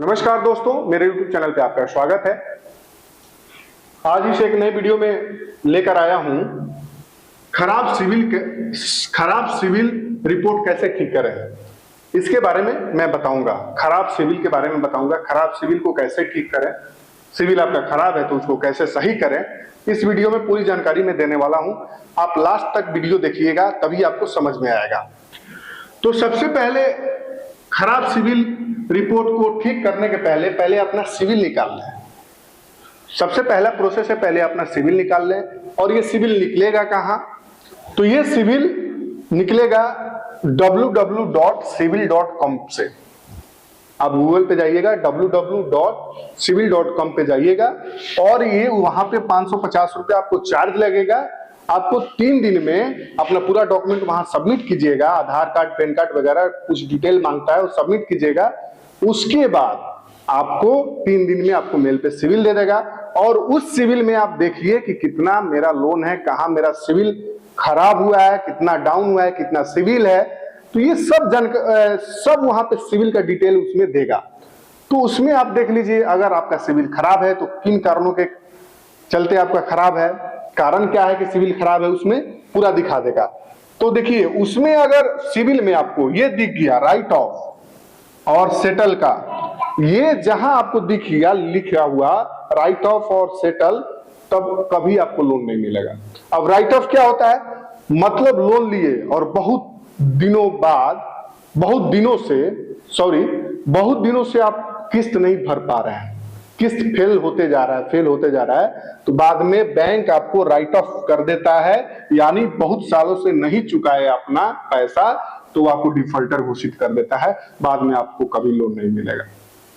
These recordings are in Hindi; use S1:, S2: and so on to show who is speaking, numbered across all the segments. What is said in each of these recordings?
S1: नमस्कार दोस्तों, मेरे YouTube चैनल पे आपका स्वागत है। आज इस एक नए वीडियो में लेकर आया हूं खराब सिविल रिपोर्ट कैसे ठीक करें, इसके बारे में मैं बताऊंगा। खराब सिविल के बारे में बताऊंगा, खराब सिविल को कैसे ठीक करें। सिविल आपका खराब है तो उसको कैसे सही करें, इस वीडियो में पूरी जानकारी मैं देने वाला हूं। आप लास्ट तक वीडियो देखिएगा, तभी आपको समझ में आएगा। तो सबसे पहले खराब सिविल रिपोर्ट को ठीक करने के पहले अपना सिविल निकाल लें। सबसे पहला प्रोसेस है, पहले अपना सिविल निकाल लें। और ये सिविल निकलेगा कहां? तो ये सिविल निकलेगा www.civil.com से। आप गूगल पे जाइएगा, www.civil.com पे जाइएगा और ये वहां पे 550 रुपये आपको चार्ज लगेगा। आपको 3 दिन में अपना पूरा डॉक्यूमेंट वहां सबमिट कीजिएगा, आधार कार्ड, पैन कार्ड वगैरह कुछ डिटेल मांगता है वो सबमिट कीजिएगा। उसके बाद आपको 3 दिन में आपको मेल पे सिविल दे देगा। और उस सिविल में आप देखिए कि कितना मेरा लोन है, कहाँ मेरा सिविल खराब हुआ है, कितना डाउन हुआ है, कितना सिविल है। तो ये सब वहां पे सिविल का डिटेल उसमें देगा। तो उसमें आप देख लीजिए, अगर आपका सिविल खराब है तो किन कारणों के चलते आपका खराब है, कारण क्या है कि सिविल खराब है, उसमें पूरा दिखा देगा। तो देखिए, उसमें अगर सिविल में आपको ये दिख गया राइट ऑफ और सेटल का, ये जहां आपको दिख गया लिखा हुआ राइट ऑफ और सेटल, तब कभी आपको लोन नहीं मिलेगा। अब राइट ऑफ क्या होता है? मतलब लोन लिए और बहुत दिनों से आप किस्त नहीं भर पा रहे हैं, किस्त फेल होते जा रहा है, तो बाद में बैंक आपको राइट ऑफ कर देता है। यानी बहुत सालों से नहीं चुकाए अपना पैसा, तो आपको डिफॉल्टर घोषित कर देता है। बाद में आपको कभी लोन नहीं मिलेगा।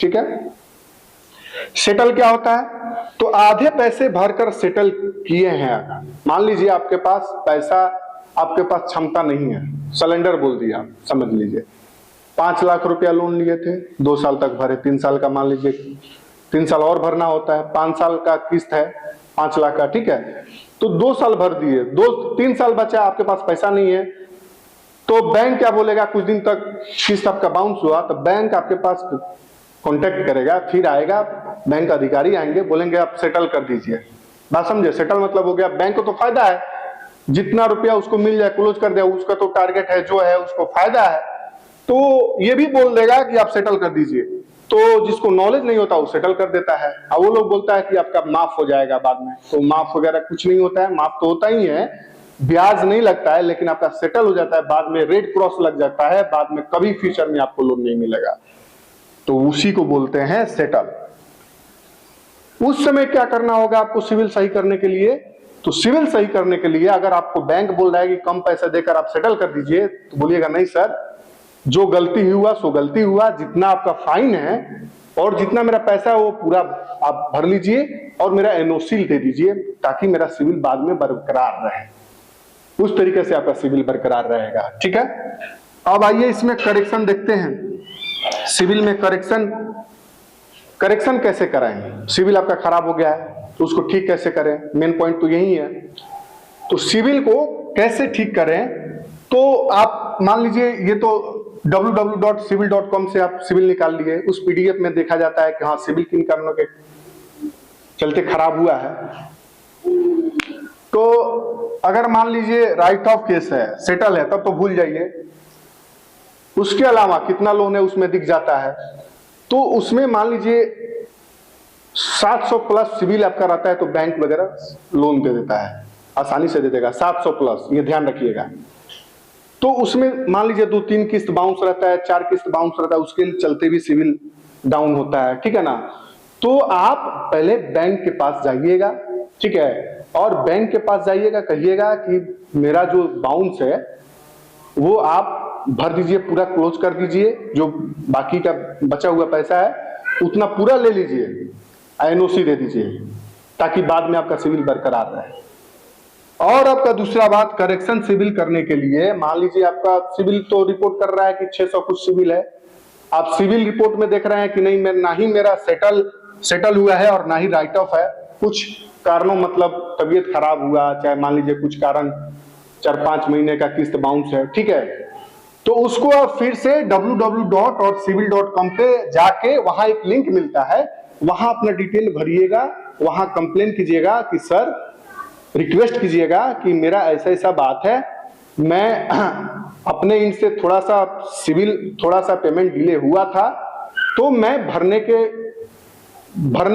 S1: ठीक है। सेटल क्या होता है? तो आधे पैसे भरकर सेटल किए हैं। अगर मान लीजिए आपके पास पैसा, आपके पास क्षमता नहीं है, सिलेंडर बोल दिया, समझ लीजिए 5 लाख रुपया लोन लिए थे, 2 साल तक भरे, 3 साल का मान लीजिए 3 साल और भरना होता है, 5 साल का किस्त है 5 लाख का। ठीक है, तो 2 साल भर दिए, 3 साल बचा, आपके पास पैसा नहीं है, तो बैंक क्या बोलेगा? कुछ दिन तक किस्त आपका बाउंस हुआ तो बैंक आपके पास कांटेक्ट करेगा, फिर आएगा, बैंक अधिकारी आएंगे, बोलेंगे आप सेटल कर दीजिए। बात समझे? सेटल मतलब हो गया, बैंक को तो फायदा है, जितना रुपया उसको मिल जाए क्लोज कर दिया, उसका तो टारगेट है, जो है उसको फायदा है, तो ये भी बोल देगा कि आप सेटल कर दीजिए। तो जिसको नॉलेज नहीं होता वो सेटल कर देता है, और वो लोग बोलता है कि आपका माफ हो जाएगा बाद में। तो माफ वगैरह कुछ नहीं होता है, माफ तो होता ही है, ब्याज नहीं लगता है, लेकिन आपका सेटल हो जाता है, बाद में रेड क्रॉस लग जाता है, बाद में कभी फ्यूचर में आपको लोन नहीं मिलेगा। तो उसी को बोलते हैं सेटल। उस समय क्या करना होगा आपको सिविल सही करने के लिए? तो सिविल सही करने के लिए अगर आपको बैंक बोल रहा है कि कम पैसा देकर आप सेटल कर दीजिए, तो बोलिएगा नहीं सर, जो गलती हुआ सो गलती हुआ, जितना आपका फाइन है और जितना मेरा पैसा है वो पूरा आप भर लीजिए और मेरा एनओसी दे दीजिए, ताकि मेरा सिविल बाद में बरकरार रहे। उस तरीके से आपका सिविल बरकरार रहेगा। ठीक है। अब आइए इसमें करेक्शन देखते हैं। सिविल में करेक्शन कैसे कराएंगे? सिविल आपका खराब हो गया है तो उसको ठीक कैसे करें, मेन पॉइंट तो यही है। तो सिविल को कैसे ठीक करें? तो आप मान लीजिए, ये तो www.civil.com से आप सिविल निकाल लिए, उस पीडीएफ में देखा जाता है कि हाँ सिविल किन कारणों के चलते खराब हुआ है। तो अगर मान लीजिए राइट ऑफ केस है, सेटल है, तब तो भूल जाइए। उसके अलावा कितना लोन है उसमें दिख जाता है। तो उसमें मान लीजिए 700 प्लस सिविल आपका रहता है तो बैंक वगैरह लोन दे देता है, आसानी से दे देगा, 700 प्लस, ये ध्यान रखिएगा। तो उसमें मान लीजिए 2-3 किस्त बाउंस रहता है, 4 किस्त बाउंस रहता है, उसके चलते भी सिविल डाउन होता है। ठीक है ना। तो आप पहले बैंक के पास जाइएगा, ठीक है, और बैंक के पास जाइएगा, कहिएगा कि मेरा जो बाउंस है वो आप भर दीजिए, पूरा क्लोज कर दीजिए, जो बाकी का बचा हुआ पैसा है उतना पूरा ले लीजिए, एनओसी दे दीजिए, ताकि बाद में आपका सिविल बरकरार रहे। और आपका दूसरा बात, करेक्शन सिविल करने के लिए मान लीजिए आपका सिविल तो रिपोर्ट कर रहा है कि 600 कुछ सिविल है, आप सिविल रिपोर्ट में देख रहे हैं कि नहीं, ना ही मेरा सेटल हुआ है और ना ही राइट ऑफ है, कुछ कारणों मतलब तबीयत खराब हुआ, चाहे मान लीजिए कुछ कारण 4-5 महीने का किस्त बाउंस है। ठीक है, तो उसको आप फिर से www.civil.com पे जाके वहां एक लिंक मिलता है, वहां अपना डिटेल भरिएगा, वहां कंप्लेन कीजिएगा कि सर, रिक्वेस्ट कीजिएगा कि मेरा ऐसा ऐसा बात है, मैं अपने इनसे थोड़ा सा पेमेंट डिले हुआ था, तो मैं भरने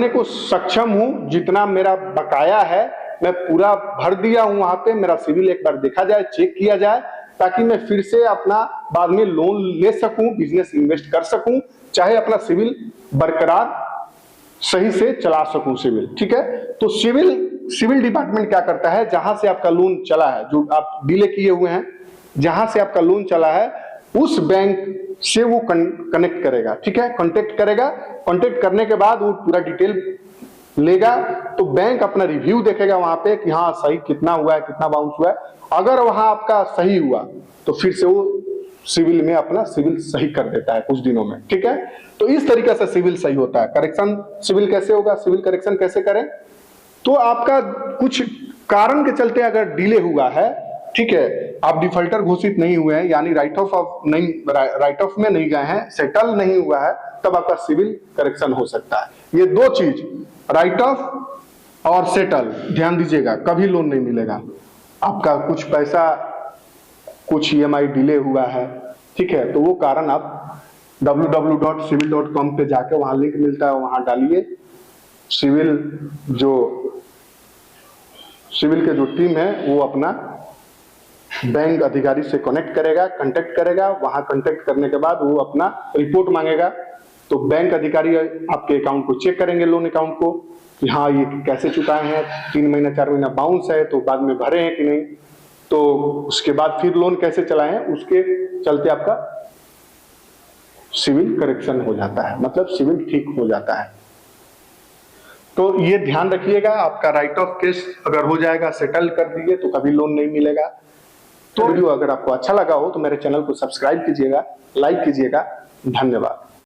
S1: को सक्षम हूं, जितना मेरा बकाया है मैं पूरा भर दिया हूं, वहां पे मेरा सिविल एक बार देखा जाए, चेक किया जाए, ताकि मैं फिर से अपना बाद में लोन ले सकूं, बिजनेस इन्वेस्ट कर सकूं, चाहे अपना सिविल बरकरार सही से चला सकूं सिविल। ठीक है, तो सिविल डिपार्टमेंट क्या करता है, जहां से आपका लोन चला है, जो आप डिले किए हुए हैं, जहां से आपका लोन चला है, उस बैंक से वो कनेक्ट करेगा। ठीक है, कांटेक्ट करेगा, कांटेक्ट करने के बाद वो पूरा डिटेल लेगा, तो बैंक अपना रिव्यू देखेगा वहां पे कि हाँ सही कितना हुआ है, कितना बाउंस हुआ है। अगर वहां आपका सही हुआ तो फिर से वो सिविल में अपना सिविल सही कर देता है कुछ दिनों में। ठीक है, तो इस तरीके से सिविल सही होता है। करेक्शन सिविल कैसे होगा, सिविल करेक्शन कैसे करें, तो आपका कुछ कारण के चलते अगर डिले हुआ है, ठीक है, आप डिफॉल्टर घोषित नहीं हुए हैं, यानी राइट ऑफ में नहीं गए हैं, सेटल नहीं हुआ है, तब आपका सिविल करेक्शन हो सकता है। ये दो चीज, राइट ऑफ और सेटल, ध्यान दीजिएगा, कभी लोन नहीं मिलेगा। आपका कुछ पैसा, कुछ EMI डिले हुआ है, ठीक है, तो वो कारण आप www.civil.com पे जाके वहां लिंक मिलता है, वहां डालिए। सिविल के जो टीम है वो अपना बैंक अधिकारी से कनेक्ट करेगा, कांटेक्ट करेगा, वहां कांटेक्ट करने के बाद वो अपना रिपोर्ट मांगेगा, तो बैंक अधिकारी आपके अकाउंट को चेक करेंगे, लोन अकाउंट को, कि हाँ ये कैसे चुकाए हैं, 3 महीना 4 महीना बाउंस है तो बाद में भरे हैं कि नहीं, तो उसके बाद फिर लोन कैसे चलाए हैं, उसके चलते आपका सिविल करेक्शन हो जाता है, मतलब सिविल ठीक हो जाता है। तो ये ध्यान रखिएगा, आपका राइट ऑफ केस अगर हो जाएगा, सेटल कर दीजिए तो कभी लोन नहीं मिलेगा। तो वीडियो अगर आपको अच्छा लगा हो तो मेरे चैनल को सब्सक्राइब कीजिएगा, लाइक कीजिएगा। धन्यवाद।